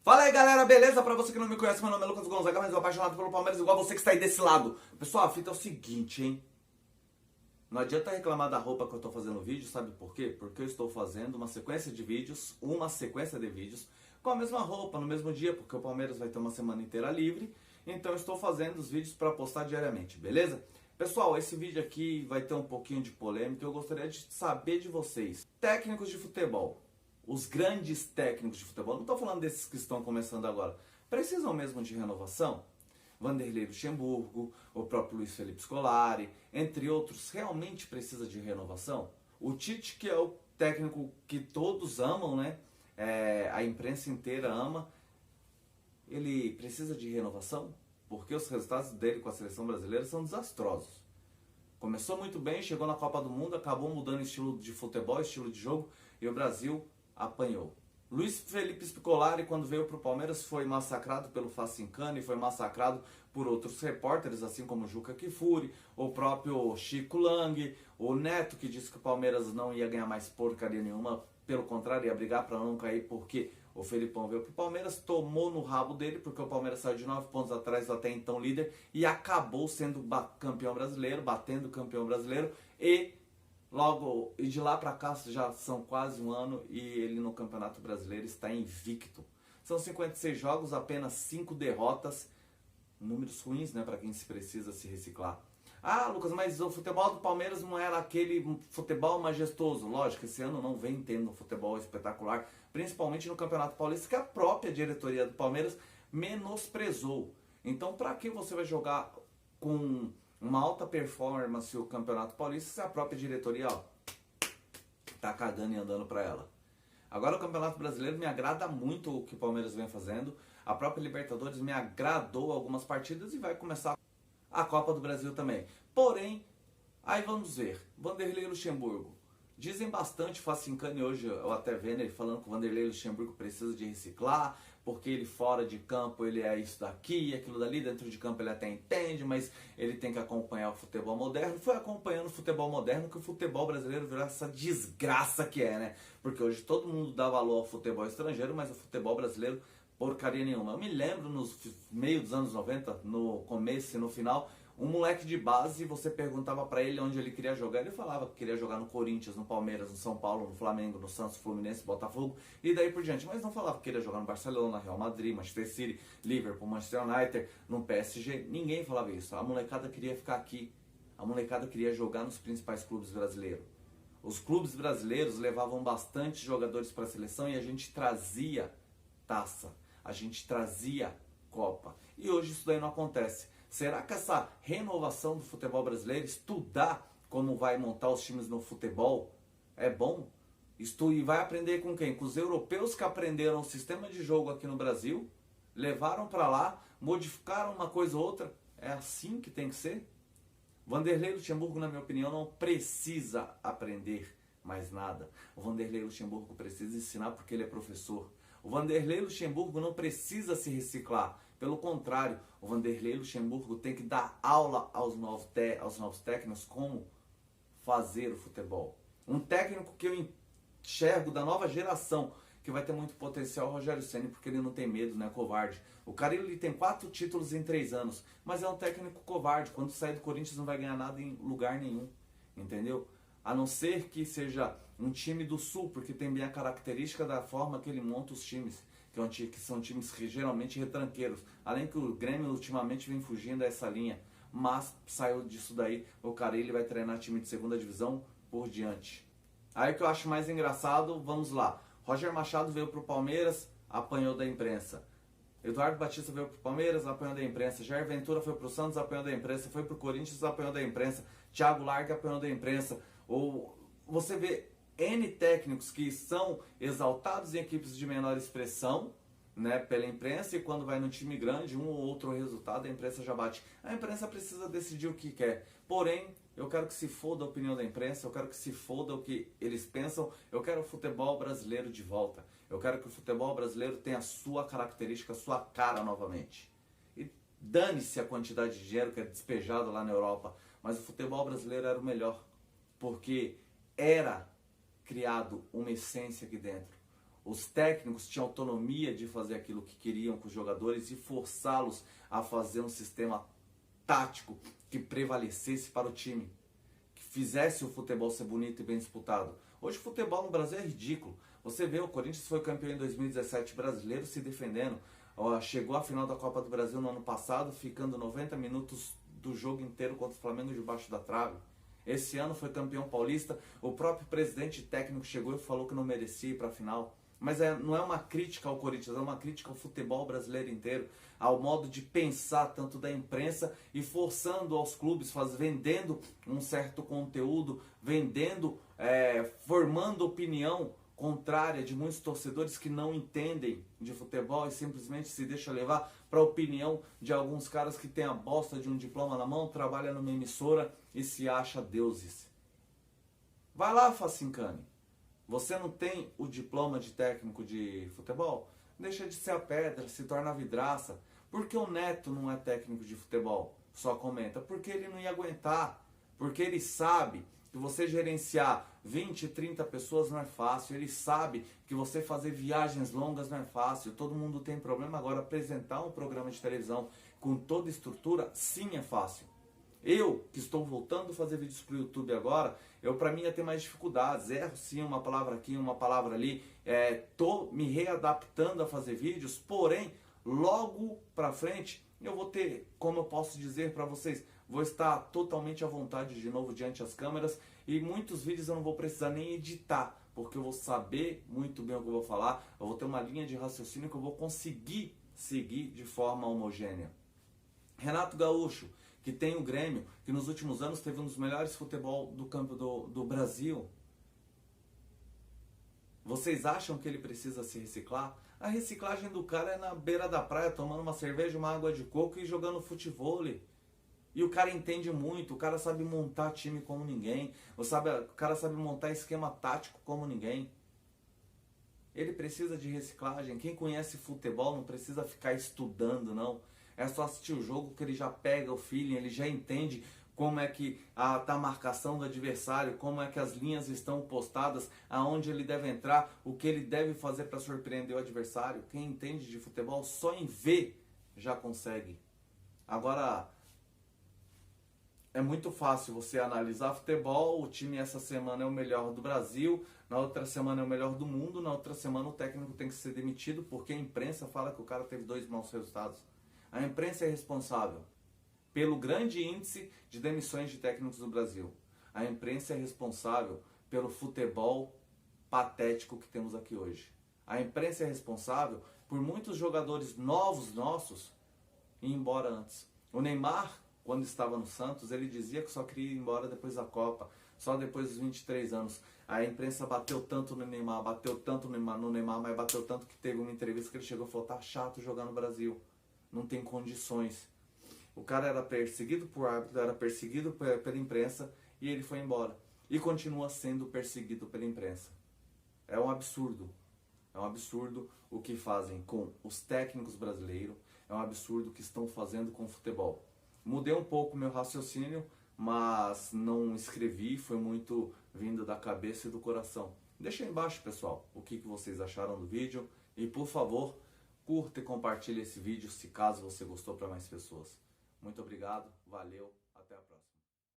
Fala aí galera, beleza? Pra você que não me conhece, meu nome é Lucas Gonzaga, mas eu apaixonado pelo Palmeiras igual você que está aí desse lado. Pessoal, a fita é o seguinte, hein? Não adianta reclamar da roupa que eu tô fazendo vídeo, sabe por quê? Porque eu estou fazendo uma sequência de vídeos com a mesma roupa, no mesmo dia, porque o Palmeiras vai ter uma semana inteira livre. Então eu estou fazendo os vídeos para postar diariamente, beleza? Pessoal, esse vídeo aqui vai ter um pouquinho de polêmica, eu gostaria de saber de vocês. Técnicos de futebol, os grandes técnicos de futebol, não estou falando desses que estão começando agora, precisam mesmo de renovação? Vanderlei Luxemburgo, o próprio Luiz Felipe Scolari, entre outros, realmente precisa de renovação? O Tite, que é o técnico que todos amam, né? A imprensa inteira ama, ele precisa de renovação? Porque os resultados dele com a seleção brasileira são desastrosos. Começou muito bem, chegou na Copa do Mundo, acabou mudando estilo de futebol, estilo de jogo, e o Brasil apanhou. Luiz Felipe Scolari, quando veio para o Palmeiras, foi massacrado pelo Facincani e foi massacrado por outros repórteres, assim como o Juca Kfouri, o próprio Chico Lang, o Neto, que disse que o Palmeiras não ia ganhar mais porcaria nenhuma, pelo contrário, ia brigar para não cair, porque o Felipão veio para o Palmeiras, tomou no rabo dele, porque o Palmeiras saiu de 9 pontos atrás do até então líder e acabou sendo campeão brasileiro, batendo campeão brasileiro, e de lá para cá já são quase um ano e ele no Campeonato Brasileiro está invicto. São 56 jogos, apenas 5 derrotas, números ruins, né, para quem se precisa se reciclar. Ah, Lucas, mas o futebol do Palmeiras não era aquele futebol majestoso. Lógico, esse ano não vem tendo um futebol espetacular, principalmente no Campeonato Paulista, que a própria diretoria do Palmeiras menosprezou. Então, para que você vai jogar com uma alta performance o Campeonato Paulista se a própria diretoria tá cagando e andando para ela? Agora o Campeonato Brasileiro me agrada muito o que o Palmeiras vem fazendo. A própria Libertadores me agradou algumas partidas e vai começar a Copa do Brasil também. Porém, aí vamos ver. Vanderlei Luxemburgo. Dizem bastante, Facincani hoje, eu até vendo ele falando que o Vanderlei Luxemburgo precisa de reciclar, porque ele fora de campo ele é isso daqui, aquilo dali, dentro de campo ele até entende, mas ele tem que acompanhar o futebol moderno. Foi acompanhando o futebol moderno que o futebol brasileiro virou essa desgraça que é, né? Porque hoje todo mundo dá valor ao futebol estrangeiro, mas o futebol brasileiro, porcaria nenhuma. Eu me lembro nos meio dos anos 90, no começo e no final, um moleque de base, você perguntava pra ele onde ele queria jogar, ele falava que queria jogar no Corinthians, no Palmeiras, no São Paulo, no Flamengo, no Santos, Fluminense, Botafogo e daí por diante, mas não falava que queria jogar no Barcelona, Real Madrid, Manchester City, Liverpool, Manchester United, no PSG, ninguém falava isso. A molecada queria ficar aqui, a molecada queria jogar nos principais clubes brasileiros. Os clubes brasileiros levavam bastante jogadores para a seleção e a gente trazia taça, a gente trazia Copa, e hoje isso daí não acontece. Será que essa renovação do futebol brasileiro, estudar como vai montar os times no futebol, é bom? E vai aprender com quem? Com os europeus que aprenderam o sistema de jogo aqui no Brasil, levaram para lá, modificaram uma coisa ou outra. É assim que tem que ser? Vanderlei Luxemburgo, na minha opinião, não precisa aprender mais nada. O Vanderlei Luxemburgo precisa ensinar porque ele é professor. O Vanderlei Luxemburgo não precisa se reciclar. Pelo contrário, o Vanderlei Luxemburgo tem que dar aula aos novos técnicos como fazer o futebol. Um técnico que eu enxergo da nova geração, que vai ter muito potencial, é o Rogério Ceni, porque ele não tem medo, né? Covarde. O cara ele tem 4 títulos em 3 anos, mas é um técnico covarde. Quando sair do Corinthians não vai ganhar nada em lugar nenhum, entendeu? A não ser que seja um time do Sul, porque tem bem a característica da forma que ele monta os times, que são times geralmente retranqueiros. Além que o Grêmio ultimamente vem fugindo dessa linha, mas saiu disso daí, o cara ele vai treinar time de segunda divisão por diante. Aí o que eu acho mais engraçado, vamos lá. Roger Machado veio pro Palmeiras, apanhou da imprensa. Eduardo Batista veio pro Palmeiras, apanhou da imprensa. Jair Ventura foi pro Santos, apanhou da imprensa. Foi pro Corinthians, apanhou da imprensa. Thiago Largue apanhou da imprensa. Ou você vê N técnicos que são exaltados em equipes de menor expressão, né, pela imprensa, e quando vai no time grande, um ou outro resultado, a imprensa já bate. A imprensa precisa decidir o que quer. Porém, eu quero que se foda a opinião da imprensa, eu quero que se foda o que eles pensam, eu quero o futebol brasileiro de volta. Eu quero que o futebol brasileiro tenha a sua característica, a sua cara novamente. E dane-se a quantidade de dinheiro que é despejado lá na Europa, mas o futebol brasileiro era o melhor, porque era criado uma essência aqui dentro. Os técnicos tinham autonomia de fazer aquilo que queriam com os jogadores e forçá-los a fazer um sistema tático que prevalecesse para o time, que fizesse o futebol ser bonito e bem disputado. Hoje o futebol no Brasil é ridículo. Você vê, o Corinthians foi campeão em 2017 brasileiro se defendendo. Chegou à final da Copa do Brasil no ano passado, ficando 90 minutos do jogo inteiro contra o Flamengo debaixo da trave. Esse ano foi campeão paulista. O próprio presidente técnico chegou e falou que não merecia ir para a final. Mas não é uma crítica ao Corinthians, é uma crítica ao futebol brasileiro inteiro, ao modo de pensar tanto da imprensa e forçando aos clubes, vendendo um certo conteúdo, formando opinião contrária de muitos torcedores que não entendem de futebol e simplesmente se deixam levar para a opinião de alguns caras que têm a bosta de um diploma na mão, trabalham numa emissora e se acha deuses. Vai lá, Facincani. Você não tem o diploma de técnico de futebol? Deixa de ser a pedra, se torna a vidraça. Por que o Neto não é técnico de futebol? Só comenta. Porque ele não ia aguentar. Porque ele sabe que você gerenciar 20, 30 pessoas não é fácil. Ele sabe que você fazer viagens longas não é fácil. Todo mundo tem problema. Agora, apresentar um programa de televisão com toda estrutura, sim é fácil. Eu, que estou voltando a fazer vídeos para o YouTube agora, para mim ia ter mais dificuldades. Erro sim, uma palavra aqui, uma palavra ali. Tô me readaptando a fazer vídeos, porém, logo para frente, eu vou ter, como eu posso dizer para vocês, vou estar totalmente à vontade de novo diante das câmeras e muitos vídeos eu não vou precisar nem editar, porque eu vou saber muito bem o que eu vou falar, eu vou ter uma linha de raciocínio que eu vou conseguir seguir de forma homogênea. Renato Gaúcho, que tem o Grêmio, que nos últimos anos teve um dos melhores futebol do campo do Brasil. Vocês acham que ele precisa se reciclar? A reciclagem do cara é na beira da praia, tomando uma cerveja, uma água de coco e jogando futevôlei. E o cara entende muito, o cara sabe montar time como ninguém, o cara sabe montar esquema tático como ninguém. Ele precisa de reciclagem. Quem conhece futebol não precisa ficar estudando, não. É só assistir o jogo que ele já pega o feeling, ele já entende como é que tá a marcação do adversário, como é que as linhas estão postadas, aonde ele deve entrar, o que ele deve fazer para surpreender o adversário. Quem entende de futebol só em ver já consegue. Agora, é muito fácil você analisar futebol, o time essa semana é o melhor do Brasil, na outra semana é o melhor do mundo, na outra semana o técnico tem que ser demitido porque a imprensa fala que o cara teve 2 maus resultados. A imprensa é responsável pelo grande índice de demissões de técnicos do Brasil. A imprensa é responsável pelo futebol patético que temos aqui hoje. A imprensa é responsável por muitos jogadores novos nossos ir embora antes. O Neymar, quando estava no Santos, ele dizia que só queria ir embora depois da Copa, só depois dos 23 anos. A imprensa bateu tanto no Neymar, mas bateu tanto que teve uma entrevista que ele chegou e falou: tá chato jogar no Brasil. Não tem condições. O cara era perseguido por árbitro, era perseguido pela imprensa e ele foi embora. E continua sendo perseguido pela imprensa. É um absurdo. É um absurdo o que fazem com os técnicos brasileiros. É um absurdo o que estão fazendo com o futebol. Mudei um pouco meu raciocínio, mas não escrevi, foi muito vindo da cabeça e do coração. Deixa aí embaixo, pessoal, o que vocês acharam do vídeo. E por favor, curta e compartilhe esse vídeo se caso você gostou para mais pessoas. Muito obrigado, valeu, até a próxima.